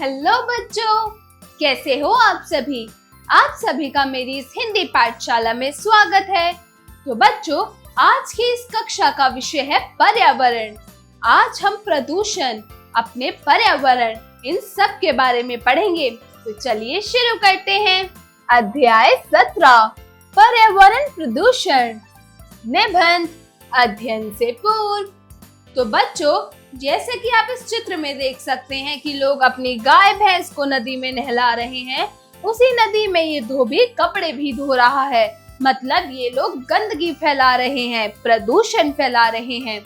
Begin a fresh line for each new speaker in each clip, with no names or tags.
Hello बच्चों, कैसे हो आप सभी। आप सभी का मेरी इस हिंदी पाठशाला में स्वागत है। तो बच्चों, आज की इस कक्षा का विषय है पर्यावरण। आज हम प्रदूषण, अपने पर्यावरण, इन सब के बारे में पढ़ेंगे। तो चलिए शुरू करते हैं। अध्याय 17, पर्यावरण प्रदूषण। निबंध, अध्ययन से पूर्व। तो बच्चों, जैसे कि आप इस चित्र में देख सकते हैं कि लोग अपनी गाय भैंस को नदी में नहला रहे हैं। उसी नदी में ये धोबी कपड़े भी धो रहा है। मतलब ये लोग गंदगी फैला रहे हैं, प्रदूषण फैला रहे हैं।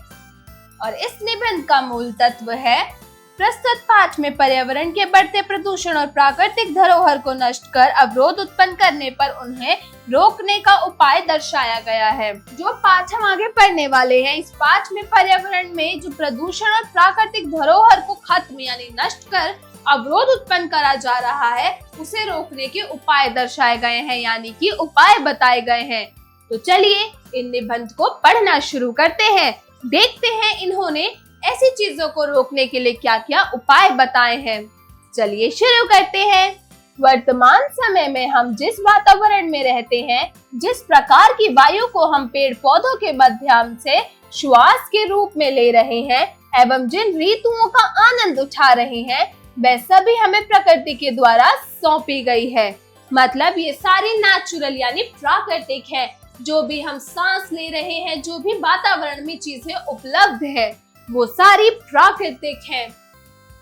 और इस निबंध का मूल तत्व है, प्रस्तुत पाठ में पर्यावरण के बढ़ते प्रदूषण और प्राकृतिक धरोहर को नष्ट कर अवरोध उत्पन्न करने पर उन्हें रोकने का उपाय दर्शाया गया है। जो पाठ हम आगे पढ़ने वाले हैं, इस पाठ में पर्यावरण में जो प्रदूषण और प्राकृतिक धरोहर को खत्म यानी नष्ट कर अवरोध उत्पन्न करा जा रहा है, उसे रोकने के उपाय दर्शाए गए हैं, यानी कि उपाय बताए गए हैं। तो चलिए इन निबंध को पढ़ना शुरू करते हैं। देखते हैं इन्होंने ऐसी चीजों को रोकने के लिए क्या क्या उपाय बताए हैं। चलिए शुरू करते हैं। वर्तमान समय में हम जिस वातावरण में रहते हैं, जिस प्रकार की वायु को हम पेड़ पौधों के माध्यम से श्वास के रूप में ले रहे हैं एवं जिन ऋतुओं का आनंद उठा रहे हैं, वह सभी हमें प्रकृति के द्वारा सौंपी गई है। मतलब ये सारी नेचुरल यानी प्राकृतिक है। जो भी हम सांस ले रहे हैं, जो भी वातावरण में चीजें उपलब्ध है, वो सारी प्राकृतिक हैं।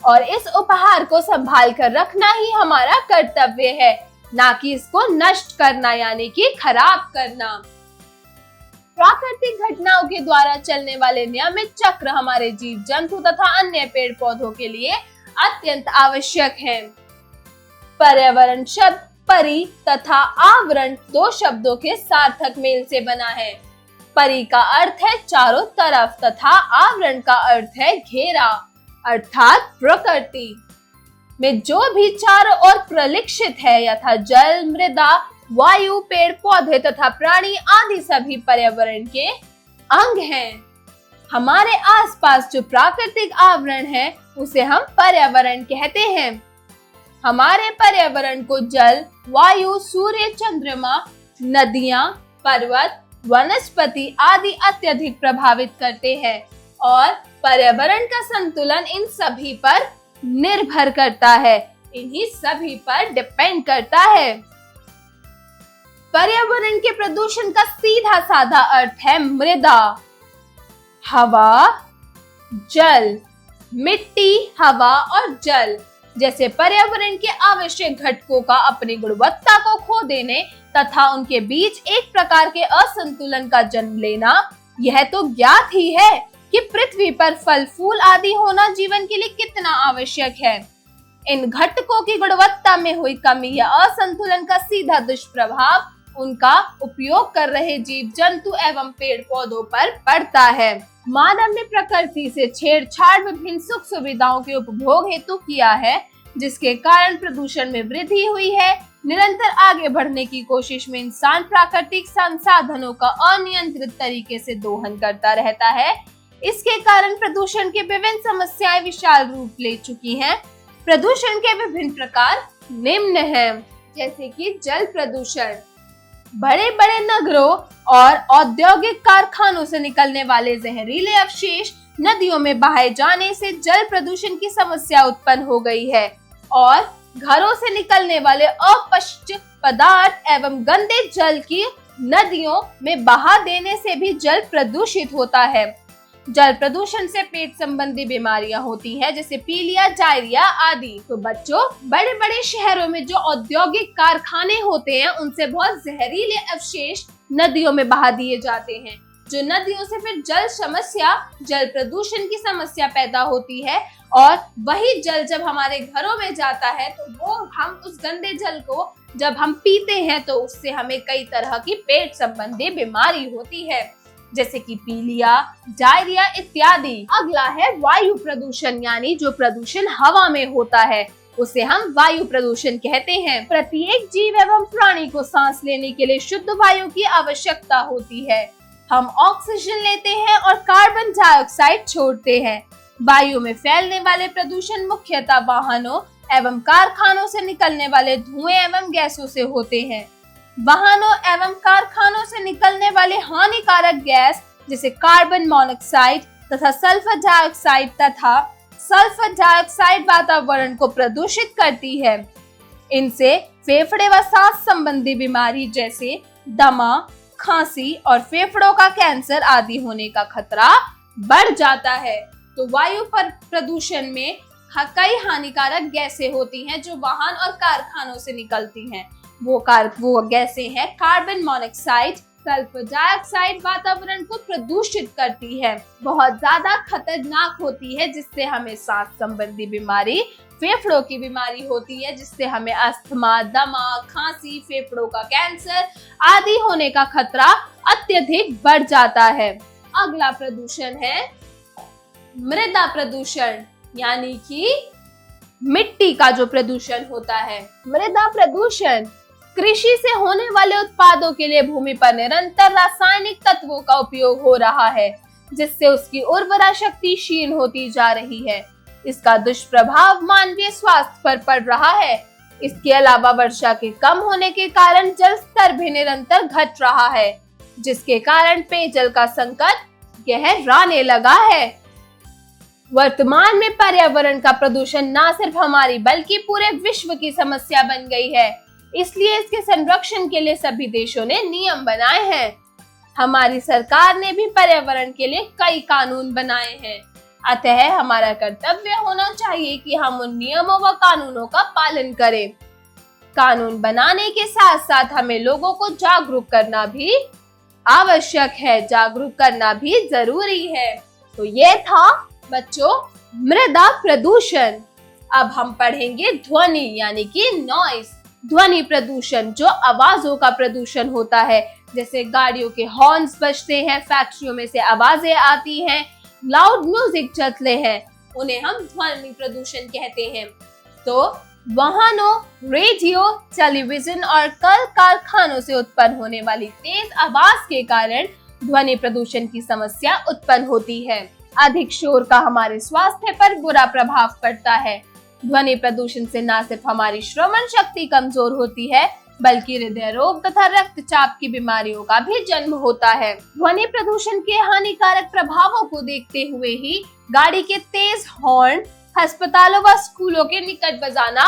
और इस उपहार को संभाल कर रखना ही हमारा कर्तव्य है, ना कि इसको नष्ट करना यानी कि खराब करना। प्राकृतिक घटनाओं के द्वारा चलने वाले नियमित चक्र हमारे जीव जंतु तथा अन्य पेड़ पौधों के लिए अत्यंत आवश्यक है। पर्यावरण शब्द परि तथा आवरण दो शब्दों के सार्थक मेल से बना है। परि का अर्थ है चारों तरफ तथा आवरण का अर्थ है घेरा, अर्थात प्रकृति में जो भी चारों ओर प्रलिक्षित है, यथा जल, मृदा, वायु, पेड़ पौधे तथा प्राणी आदि सभी पर्यावरण के अंग हैं। हमारे आसपास जो प्राकृतिक आवरण है, उसे हम पर्यावरण कहते हैं। हमारे पर्यावरण को जल, वायु, सूर्य, चंद्रमा, नदियां, पर्वत, वनस्पति आदि अत्यधिक प्रभावित करते हैं और पर्यावरण का संतुलन इन सभी पर निर्भर करता है, इन्हीं सभी पर डिपेंड करता है। पर्यावरण के प्रदूषण का सीधा साधा अर्थ है मृदा, हवा, जल, मिट्टी, हवा और जल जैसे पर्यावरण के आवश्यक घटकों का अपनी गुणवत्ता को खो देने तथा उनके बीच एक प्रकार के असंतुलन का जन्म लेना। यह तो ज्ञात ही है कि पृथ्वी पर फल फूल आदि होना जीवन के लिए कितना आवश्यक है। इन घटकों की गुणवत्ता में हुई कमी या असंतुलन का सीधा दुष्प्रभाव उनका उपयोग कर रहे जीव जंतु एवं पेड़ पौधों पर पड़ता है। मानव ने प्रकृति से छेड़छाड़ विभिन्न सुख सुविधाओं के उपभोग हेतु किया है, जिसके कारण प्रदूषण में वृद्धि हुई है। निरंतर आगे बढ़ने की कोशिश में इंसान प्राकृतिक संसाधनों का अनियंत्रित तरीके से दोहन करता रहता है। इसके कारण प्रदूषण की विभिन्न समस्याएं विशाल रूप ले चुकी हैं। प्रदूषण के विभिन्न प्रकार निम्न हैं, जैसे कि जल प्रदूषण। बड़े बड़े नगरों और औद्योगिक कारखानों से निकलने वाले जहरीले अवशेष नदियों में बहाए जाने से जल प्रदूषण की समस्या उत्पन्न हो गई है और घरों से निकलने वाले अपशिष्ट पदार्थ एवं गंदे जल की नदियों में बहा देने से भी जल प्रदूषित होता है। जल प्रदूषण से पेट संबंधी बीमारियां होती हैं, जैसे पीलिया, डायरिया आदि। तो बच्चों, बड़े बड़े शहरों में जो औद्योगिक कारखाने होते हैं, उनसे बहुत जहरीले अवशेष नदियों में बहा दिए जाते हैं, जो नदियों से फिर जल समस्या, जल प्रदूषण की समस्या पैदा होती है। और वही जल जब हमारे घरों में जाता है, तो वो हम उस गंदे जल को जब हम पीते हैं, तो उससे हमें कई तरह की पेट संबंधी बीमारी होती है, जैसे कि पीलिया, डायरिया इत्यादि। अगला है वायु प्रदूषण, यानी जो प्रदूषण हवा में होता है, उसे हम वायु प्रदूषण कहते हैं। प्रत्येक जीव एवं प्राणी को सांस लेने के लिए शुद्ध वायु की आवश्यकता होती है। हम ऑक्सीजन लेते हैं और कार्बन डाइऑक्साइड छोड़ते हैं। वायु में फैलने वाले प्रदूषण मुख्यतः वाहनों, एवं कारखानों से निकलने वाले धुएं एवं गैसों से होते हैं। वाहनों एवं कारखानों से निकलने वाले हानिकारक गैस जैसे कार्बन मोनोऑक्साइड तथा सल्फर डाइऑक्साइड वातावरण को प्रदूषित करती है। इनसे फेफड़े व सांस संबंधी बीमारी जैसे दमा, खांसी और फेफड़ों का कैंसर आदि होने का खतरा बढ़ जाता है। तो वायु प्रदूषण में कई हानिकारक गैसें होती हैं जो वाहन और कारखानों से निकलती हैं। वो गैसें हैं कार्बन मोनोऑक्साइड, सल्फर डाइऑक्साइड वातावरण को प्रदूषित करती है, बहुत ज्यादा खतरनाक होती है, जिससे हमें सांस संबंधी बीमारी, फेफड़ों की बीमारी होती है, जिससे हमें अस्थमा, दमा, खांसी, फेफड़ों का कैंसर आदि होने का खतरा अत्यधिक बढ़ जाता है। अगला प्रदूषण है मृदा प्रदूषण, यानी कि मिट्टी का जो प्रदूषण होता है। मृदा प्रदूषण कृषि से होने वाले उत्पादों के लिए भूमि पर निरंतर रासायनिक तत्वों का उपयोग हो रहा है, जिससे उसकी उर्वरा शक्ति क्षीण होती जा रही है। इसका दुष्प्रभाव मानवीय स्वास्थ्य पर पड़ रहा है। इसके अलावा वर्षा के कम होने के कारण जल स्तर भी निरंतर घट रहा है, जिसके कारण पेयजल का संकट गहराने लगा है। वर्तमान में पर्यावरण का प्रदूषण न सिर्फ हमारी बल्कि पूरे विश्व की समस्या बन गई है। इसलिए इसके संरक्षण के लिए सभी देशों ने नियम बनाए हैं। हमारी सरकार ने भी पर्यावरण के लिए कई कानून बनाए हैं। अतः हमारा कर्तव्य होना चाहिए कि हम उन नियमों व कानूनों का पालन करें। कानून बनाने के साथ साथ हमें लोगों को जागरूक करना भी आवश्यक है, जागरूक करना भी जरूरी है। तो ये था बच्चों मृदा प्रदूषण। अब हम पढ़ेंगे ध्वनि यानी कि नॉइस। ध्वनि प्रदूषण जो आवाजों का प्रदूषण होता है, जैसे गाड़ियों के हॉर्न्स बजते हैं, फैक्ट्रियों में से आवाजें आती हैं, लाउड म्यूजिक चलते हैं, उन्हें हम ध्वनि प्रदूषण कहते हैं। तो वाहनों, रेडियो, टेलीविजन और कल कारखानों से उत्पन्न होने वाली तेज आवाज के कारण ध्वनि प्रदूषण की समस्या उत्पन्न होती है। अधिक शोर का हमारे स्वास्थ्य पर बुरा प्रभाव पड़ता है। ध्वनि प्रदूषण से न सिर्फ हमारी श्रवण शक्ति कमजोर होती है, बल्कि हृदय रोग तथा रक्तचाप की बीमारियों का भी जन्म होता है। ध्वनि प्रदूषण के हानिकारक प्रभावों को देखते हुए ही गाड़ी के तेज हॉर्न अस्पतालों व स्कूलों के निकट बजाना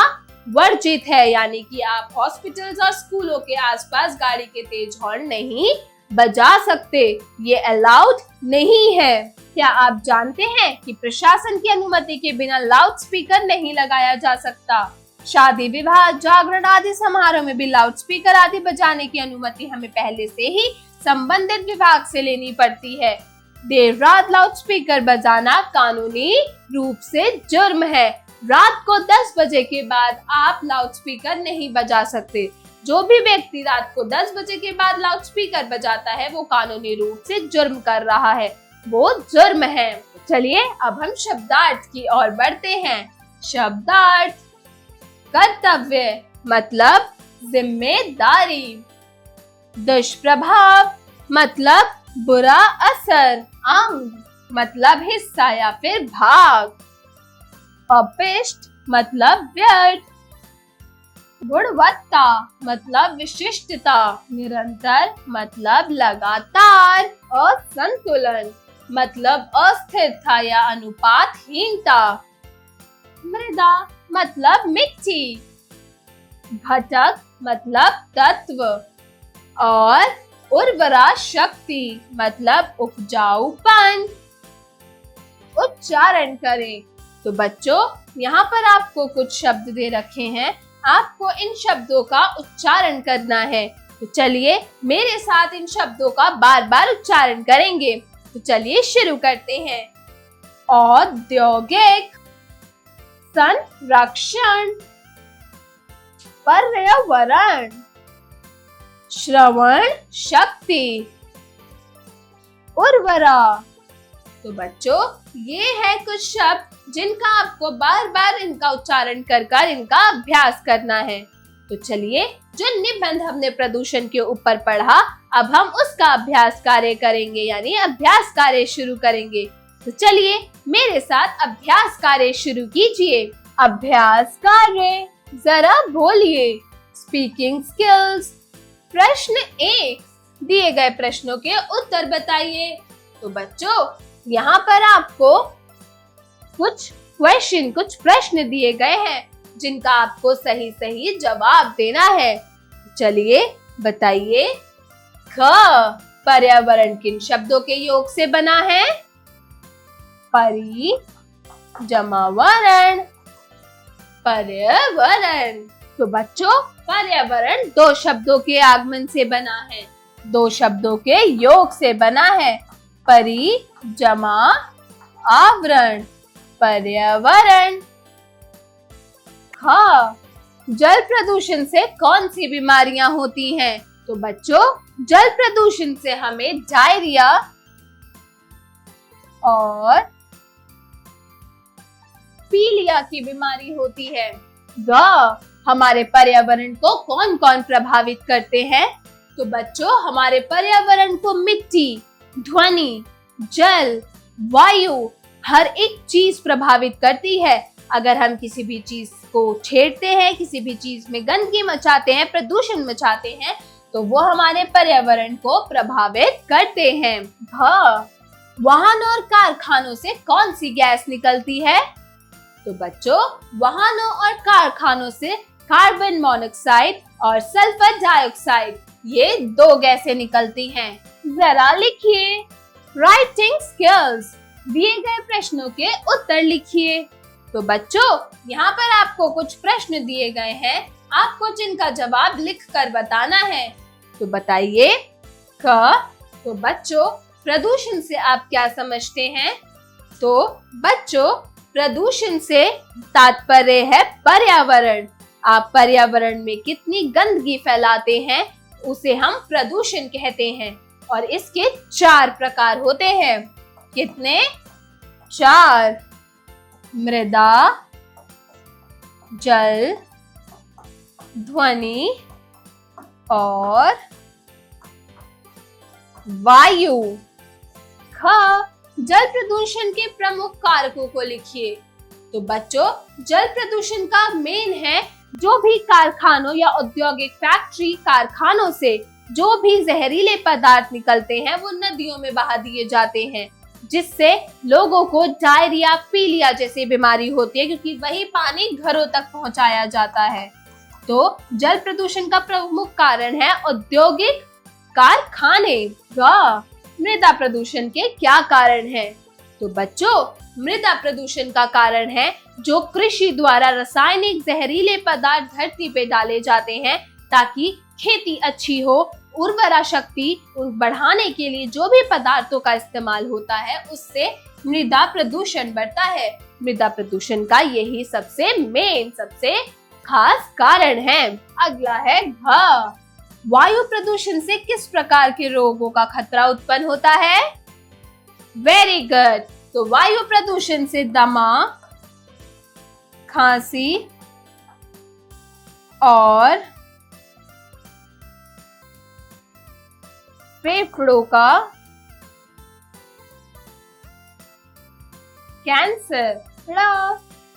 वर्जित है, यानी कि आप हॉस्पिटल्स और स्कूलों के आसपास गाड़ी के तेज हॉर्न नहीं बजा सकते, ये अलाउड नहीं है। क्या आप जानते हैं कि प्रशासन की अनुमति के बिना लाउड स्पीकर नहीं लगाया जा सकता? शादी, विवाह, जागरण आदि समारोह में भी लाउड स्पीकर आदि बजाने की अनुमति हमें पहले से ही संबंधित विभाग से लेनी पड़ती है। देर रात लाउड स्पीकर बजाना कानूनी रूप से जुर्म है। रात को 10 बजे के बाद आप लाउड स्पीकर नहीं बजा सकते। जो भी व्यक्ति रात को 10 बजे के बाद लाउड स्पीकर बजाता है वो कानूनी रूप से जुर्म कर रहा है, वो जुर्म है। चलिए अब हम शब्दार्थ की ओर बढ़ते हैं। शब्दार्थ कर्तव्य मतलब जिम्मेदारी, दुष्प्रभाव मतलब बुरा असर, अंग मतलब हिस्सा या फिर भाग, अपिष्ट मतलब व्यर्थ, गुणवत्ता मतलब विशिष्टता, निरंतर मतलब लगातार, असंतुलन मतलब अस्थिरता या अनुपातहीनता, मृदा मतलब मिट्टी, घटक मतलब तत्व और उर्वरा शक्ति मतलब उपजाऊपन। उच्चारण करें। तो बच्चों यहाँ पर आपको कुछ शब्द दे रखे हैं, आपको इन शब्दों का उच्चारण करना है। तो चलिए मेरे साथ इन शब्दों का बार बार उच्चारण करेंगे। तो चलिए शुरू करते हैं। औद्योगिक, संरक्षण, पर्यावरण, श्रवण शक्ति, उर्वरा। तो बच्चों ये है कुछ शब्द जिनका आपको बार बार इनका उच्चारण कर इनका अभ्यास करना है। तो चलिए जो निबंध हमने प्रदूषण के ऊपर पढ़ा, अब हम उसका अभ्यास कार्य करेंगे, यानी अभ्यास कार्य शुरू करेंगे। तो चलिए मेरे साथ अभ्यास कार्य शुरू कीजिए। अभ्यास कार्य, जरा बोलिए। Speaking skills. प्रश्न 1, दिए गए प्रश्नों के उत्तर बताइए। तो बच्चों, यहाँ पर आपको कुछ प्रश्न दिए गए हैं जिनका आपको सही सही जवाब देना है। चलिए बताइए। ख, पर्यावरण किन शब्दों के योग से बना है? परि जमा वरण, पर्यावरण। तो बच्चों, पर्यावरण 2 शब्दों के आगमन से बना है, 2 शब्दों के योग से बना है। परि जमा आवरण, पर्यावरण। ख, जल प्रदूषण से कौन सी बीमारियां होती हैं? तो बच्चों, जल प्रदूषण से हमें डायरिया और पीलिया की बीमारी होती है। ग, हमारे पर्यावरण को कौन कौन प्रभावित करते हैं? तो बच्चों, हमारे पर्यावरण को मिट्टी, ध्वनि, जल, वायु, हर एक चीज प्रभावित करती है। अगर हम किसी भी चीज को छेड़ते हैं, किसी भी चीज में गंदगी मचाते हैं, प्रदूषण मचाते हैं, तो वो हमारे पर्यावरण को प्रभावित करते हैं। घ, वाहनों और कारखानों से कौन सी गैस निकलती है? तो बच्चों, वाहनों और कारखानों से कार्बन मोनोऑक्साइड और सल्फर डाइऑक्साइड, ये 2 गैसें निकलती हैं। जरा लिखिए। Writing skills. दिए गए प्रश्नों के उत्तर लिखिए। तो बच्चों, यहाँ पर आपको कुछ प्रश्न दिए गए हैं, आपको जिनका जवाब लिखकर बताना है। तो बताइए। क, तो बच्चों, प्रदूषण से आप क्या समझते हैं? तो बच्चों, प्रदूषण से तात्पर्य है पर्यावरण। आप पर्यावरण में कितनी गंदगी फैलाते हैं, उसे हम प्रदूषण कहते हैं। और इसके 4 प्रकार होते हैं। कितने? 4। मृदा, जल, ध्वनि और वायु। ख, जल प्रदूषण के प्रमुख कारकों को लिखिए। तो बच्चों, जल प्रदूषण का मेन है जो भी कारखानों या औद्योगिक फैक्ट्री कारखानों से जो भी जहरीले पदार्थ निकलते हैं वो नदियों में बहा दिए जाते हैं, जिससे लोगों को डायरिया, पीलिया जैसी बीमारी होती है, क्योंकि वही पानी घरों तक पहुंचाया जाता है। तो जल प्रदूषण का प्रमुख कारण है औद्योगिक कारखाने। मृदा प्रदूषण के क्या कारण हैं? तो बच्चों, मृदा प्रदूषण का कारण है जो कृषि द्वारा रासायनिक जहरीले पदार्थ धरती पे डाले जाते हैं ताकि खेती अच्छी हो। उर्वरा शक्ति बढ़ाने के लिए जो भी पदार्थों का इस्तेमाल होता है, उससे मृदा प्रदूषण बढ़ता है। मृदा प्रदूषण का यही सबसे खास कारण है। अगला है घ, वायु प्रदूषण से किस प्रकार के रोगों का खतरा उत्पन्न होता है? Very good. तो वायु प्रदूषण से दमा, खांसी और फेफड़ों का कैंसर।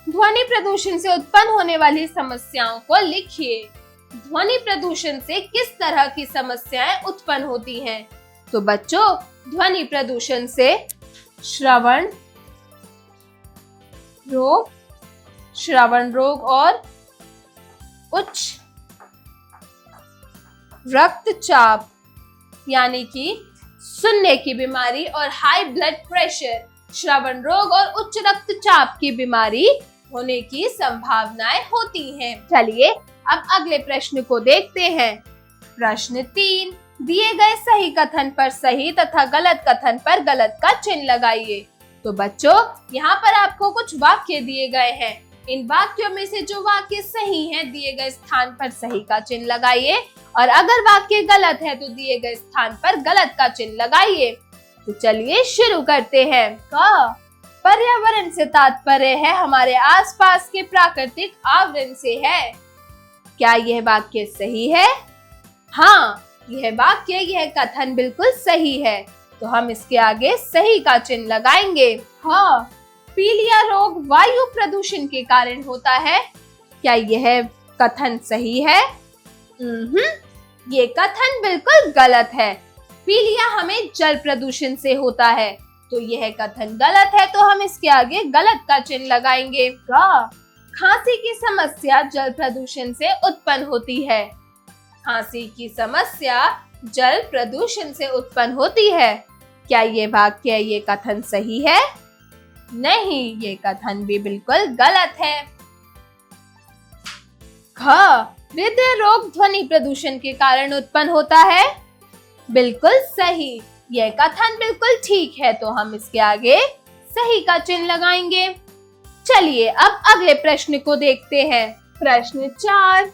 ध्वनि प्रदूषण से उत्पन्न होने वाली समस्याओं को लिखिए। ध्वनि प्रदूषण से किस तरह की समस्याएं उत्पन्न होती हैं? तो बच्चों, ध्वनि प्रदूषण से श्रवण रोग और उच्च रक्तचाप यानी कि सुनने की बीमारी और हाई ब्लड प्रेशर, श्रवण रोग और उच्च रक्तचाप की बीमारी होने की संभावनाएं होती हैं। चलिए अब अगले प्रश्न को देखते हैं। प्रश्न 3, दिए गए सही कथन पर सही तथा गलत कथन पर गलत का चिन्ह लगाइए। तो बच्चों, यहाँ पर आपको कुछ वाक्य दिए गए हैं। इन वाक्यों में से जो वाक्य सही हैं, दिए गए स्थान पर सही का चिन्ह लगाइए, और अगर वाक्य गलत है तो दिए गए स्थान पर गलत का चिन्ह लगाइए। तो चलिए शुरू करते हैं। क, पर्यावरण से तात्पर्य है हमारे आसपास के प्राकृतिक आवरण से है। क्या यह वाक्य सही है? हाँ, यह कथन बिल्कुल सही है, तो हम इसके आगे सही का चिन्ह लगाएंगे। हाँ, पीलिया रोग वायु प्रदूषण के कारण होता है। क्या यह कथन सही है? ये कथन बिल्कुल गलत है। पीलिया हमें जल प्रदूषण से होता है, तो यह कथन गलत है, तो हम इसके आगे गलत का चिन्ह लगाएंगे। खांसी की समस्या जल प्रदूषण से उत्पन्न होती है। खांसी की समस्या जल प्रदूषण से उत्पन्न होती है। क्या ये वाक्य, ये कथन सही है? नहीं, ये कथन भी बिल्कुल गलत है। हृदय रोग ध्वनि प्रदूषण के कारण उत्पन्न होता है। बिल्कुल सही, यह कथन बिल्कुल ठीक है, तो हम इसके आगे सही का चिन्ह लगाएंगे। चलिए अब अगले प्रश्न को देखते हैं। प्रश्न 4,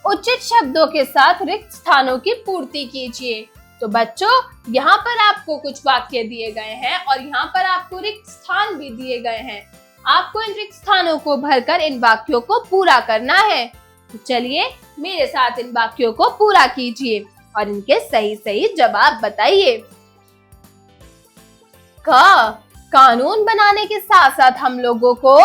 उचित शब्दों के साथ रिक्त स्थानों की पूर्ति कीजिए। तो बच्चों, यहाँ पर आपको कुछ वाक्य दिए गए हैं और यहाँ पर आपको रिक्त स्थान भी दिए गए हैं। आपको इन रिक्त स्थानों को भरकर इन वाक्यों को पूरा करना है। तो चलिए मेरे साथ इन वाक्यों को पूरा कीजिए और इनके सही सही जवाब बताइए। कानून बनाने के साथ साथ हम लोगों को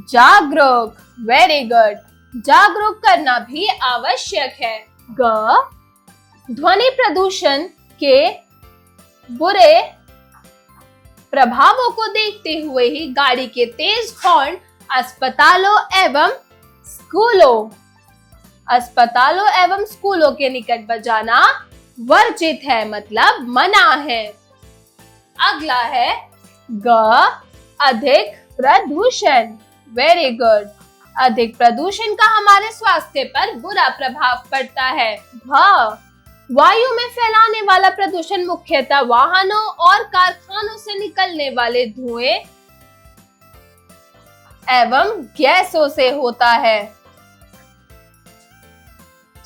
जागरूक, वेरी गुड, जागरूक करना भी आवश्यक है। ध्वनि प्रदूषण के बुरे प्रभावों को देखते हुए ही गाड़ी के तेज हॉर्न अस्पतालों एवं स्कूलों के निकट बजाना वर्जित है, मतलब मना है। अगला है अधिक प्रदूषण, वेरी गुड, अधिक प्रदूषण का हमारे स्वास्थ्य पर बुरा प्रभाव पड़ता है। वायु में फैलाने वाला प्रदूषण मुख्यतः वाहनों और कारखानों से निकलने वाले धुएं एवं गैसों से होता है।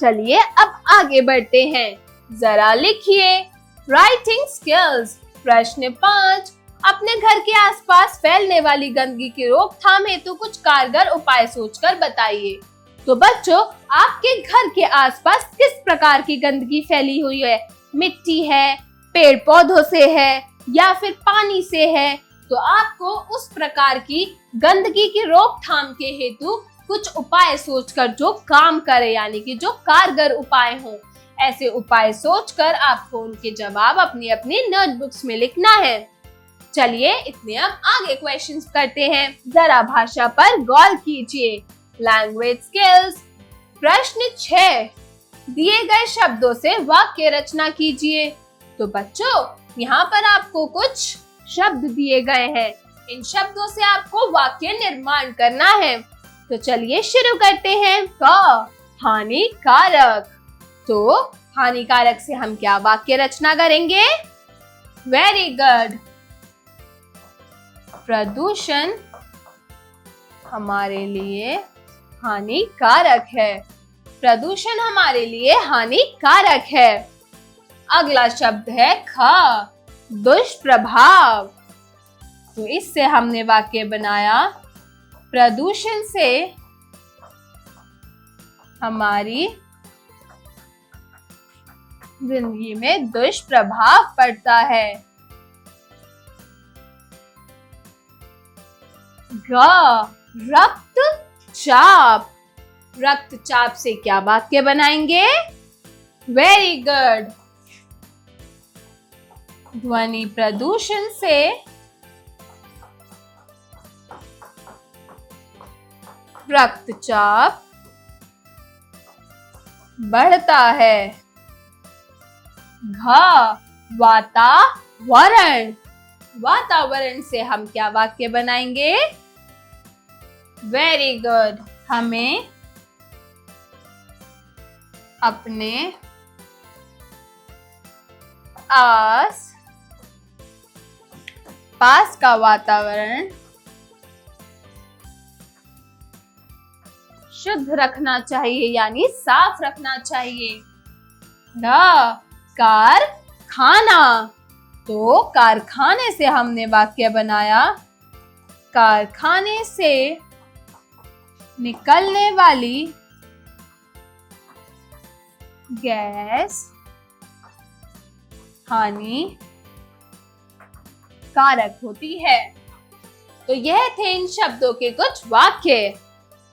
चलिए अब आगे बढ़ते हैं। जरा लिखिए राइटिंग स्किल्स। प्रश्न 5, अपने घर के आसपास फैलने वाली गंदगी की रोकथाम हेतु कुछ कारगर उपाय सोचकर बताइए। तो बच्चों, आपके घर के आसपास किस प्रकार की गंदगी फैली हुई है? मिट्टी है, पेड़ पौधों से है या फिर पानी से है? तो आपको उस प्रकार की गंदगी की रोकथाम के हेतु कुछ उपाय सोचकर जो काम करे, यानी कि जो कारगर उपाय हो, ऐसे उपाय सोचकर आपको उनके जवाब अपनी अपनी नोटबुक्स में लिखना है। चलिए इतने अब आगे क्वेश्चंस करते हैं। जरा भाषा पर गौर कीजिए। Language skills. प्रश्न 6, दिए गए शब्दों से वाक्य रचना कीजिए। तो बच्चों, यहाँ पर आपको कुछ शब्द दिए गए हैं। इन शब्दों से आपको वाक्य निर्माण करना है। तो चलिए शुरू करते हैं। हानिकारक। तो हानिकारक से हम क्या वाक्य रचना करेंगे? Very good. प्रदूषण हमारे लिए हानिकारक है। प्रदूषण हमारे लिए हानिकारक है। अगला शब्द है दुष्प्रभाव। तो इससे हमने वाक्य बनाया, प्रदूषण से हमारी जिंदगी में दुष्प्रभाव पड़ता है। रक्तचाप। रक्तचाप से क्या वाक्य बनाएंगे? Very good. ध्वनि प्रदूषण से रक्तचाप बढ़ता है। वातावरण। वातावरण से हम क्या वाक्य बनाएंगे? Very good. हमें अपने आस पास का वातावरण शुद्ध रखना चाहिए, यानी साफ रखना चाहिए। कारखाना। तो कारखाने से हमने वाक्य बनाया, कारखाने से निकलने वाली गैस हानिकारक हानिकारक होती है। तो यह थे इन शब्दों के कुछ वाक्य।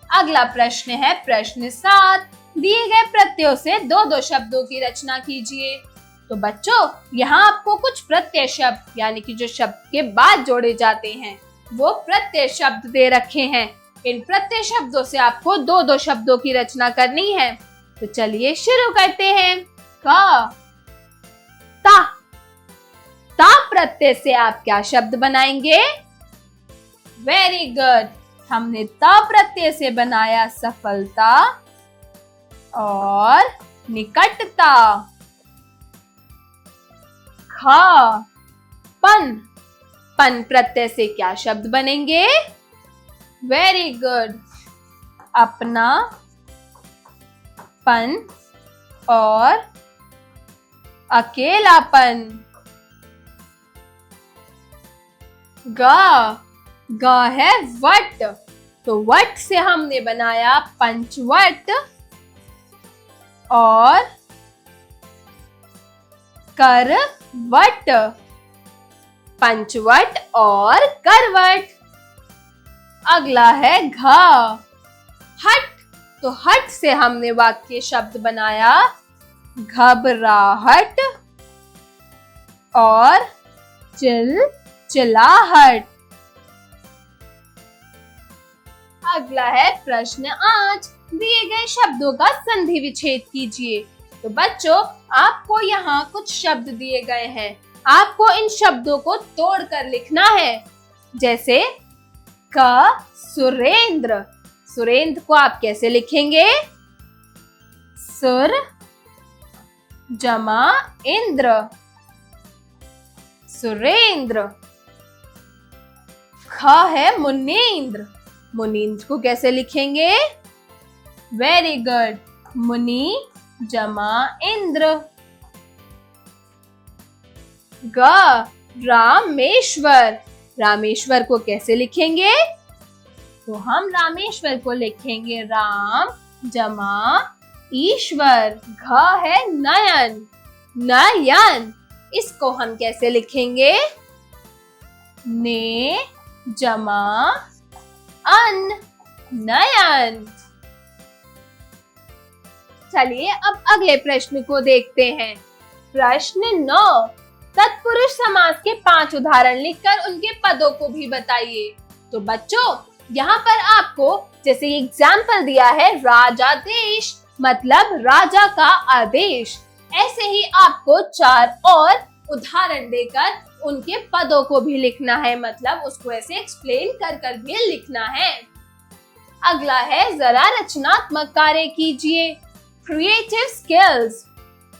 अगला प्रश्न है प्रश्न 7। दिए गए प्रत्ययों से दो दो शब्दों की रचना कीजिए। तो बच्चों, यहाँ आपको कुछ प्रत्यय शब्द यानी कि जो शब्द के बाद जोड़े जाते हैं वो प्रत्यय शब्द दे रखे हैं। इन प्रत्यय शब्दों से आपको दो दो शब्दों की रचना करनी है। तो चलिए शुरू करते हैं। का, ता। ता प्रत्यय से आप क्या शब्द बनाएंगे? वेरी गुड, हमने ता प्रत्यय से बनाया सफलता और निकटता। खा, पन। पन प्रत्यय से क्या शब्द बनेंगे? वेरी गुड, अपना, पन और अकेलापन। गा, गा है वट। तो वट से हमने बनाया पंचवट और करवट। पंचवट और करवट। अगला है घा, हट। तो हट से हमने वाक्य शब्द बनाया घबराहट और चिल्लाहट। अगला है प्रश्न 8। दिए गए शब्दों का संधि विच्छेद कीजिए। तो बच्चों, आपको यहाँ कुछ शब्द दिए गए हैं, आपको इन शब्दों को तोड़कर लिखना है। जैसे क सुरेंद्र। सुरेंद्र को आप कैसे लिखेंगे? सुर जमा इंद्र, सुरेंद्र। ख है मुनींद्र। मुनींद्र को कैसे लिखेंगे? वेरी गुड, मुनि जमा इंद्र। ग रामेश्वर। रामेश्वर को कैसे लिखेंगे? तो हम रामेश्वर को लिखेंगे राम जमा ईश्वर। घ है नयन। नयन, इसको हम कैसे लिखेंगे? ने जमा अन, नयन। चलिए अब अगले प्रश्न को देखते हैं। प्रश्न 9। तत्पुरुष समास के 5 उदाहरण लिखकर उनके पदों को भी बताइए। तो बच्चों, यहाँ पर आपको जैसे एग्जाम्पल दिया है राजादेश, मतलब राजा का आदेश, ऐसे ही आपको 4 और उदाहरण देकर उनके पदों को भी लिखना है, मतलब उसको ऐसे एक्सप्लेन कर कर भी लिखना है। अगला है जरा रचनात्मक कार्य कीजिए, क्रिएटिव स्किल्स।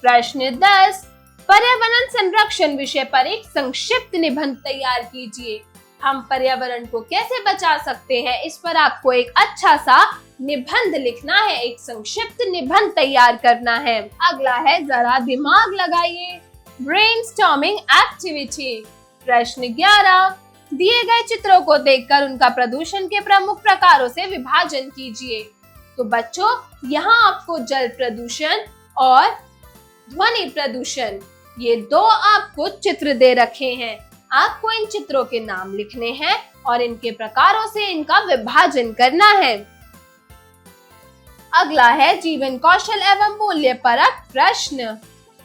प्रश्न 10। पर्यावरण संरक्षण विषय पर एक संक्षिप्त निबंध तैयार कीजिए। हम पर्यावरण को कैसे बचा सकते हैं, इस पर आपको एक अच्छा सा निबंध लिखना है, एक संक्षिप्त निबंध तैयार करना है। अगला है जरा दिमाग लगाइए, ब्रेनस्टॉर्मिंग एक्टिविटी। प्रश्न 11। दिए गए चित्रों को देखकर उनका प्रदूषण के प्रमुख प्रकारों से विभाजन कीजिए। तो बच्चों, यहाँ आपको जल प्रदूषण और ध्वनि प्रदूषण, ये 2 आपको चित्र दे रखे हैं। आपको इन चित्रों के नाम लिखने हैं और इनके प्रकारों से इनका विभाजन करना है। अगला है जीवन कौशल एवं मूल्य परक प्रश्न,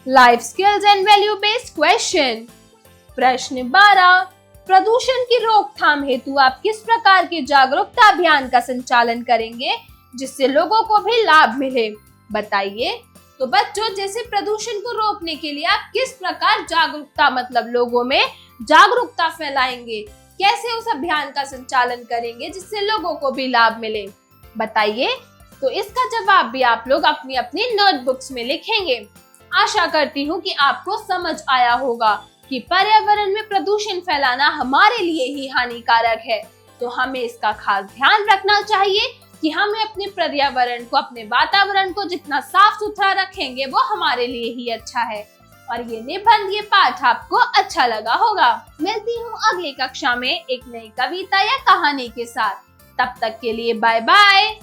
life skills and value based question. प्रश्न 12। प्रदूषण की रोकथाम हेतु आप किस प्रकार के जागरूकता अभियान का संचालन करेंगे जिससे लोगों को भी लाभ मिले, बताइए। तो बच्चों, जैसे प्रदूषण को रोकने के लिए आप किस प्रकार जागरूकता, मतलब लोगों में जागरूकता फैलाएंगे, कैसे उस अभियान का संचालन करेंगे जिससे लोगों को भी लाभ मिले, बताइए। तो इसका जवाब भी आप लोग अपनी अपनी नोटबुक्स में लिखेंगे। आशा करती हूँ कि आपको समझ आया होगा कि पर्यावरण में प्रदूषण फैलाना हमारे लिए ही हानिकारक है, तो हमें इसका खास ध्यान रखना चाहिए कि हमें अपने पर्यावरण को, अपने वातावरण को जितना साफ सुथरा रखेंगे वो हमारे लिए ही अच्छा है। और ये निबंध, ये पाठ आपको अच्छा लगा होगा। मिलती हूँ अगली कक्षा में एक नई कविता या कहानी के साथ। तब तक के लिए बाय बाय।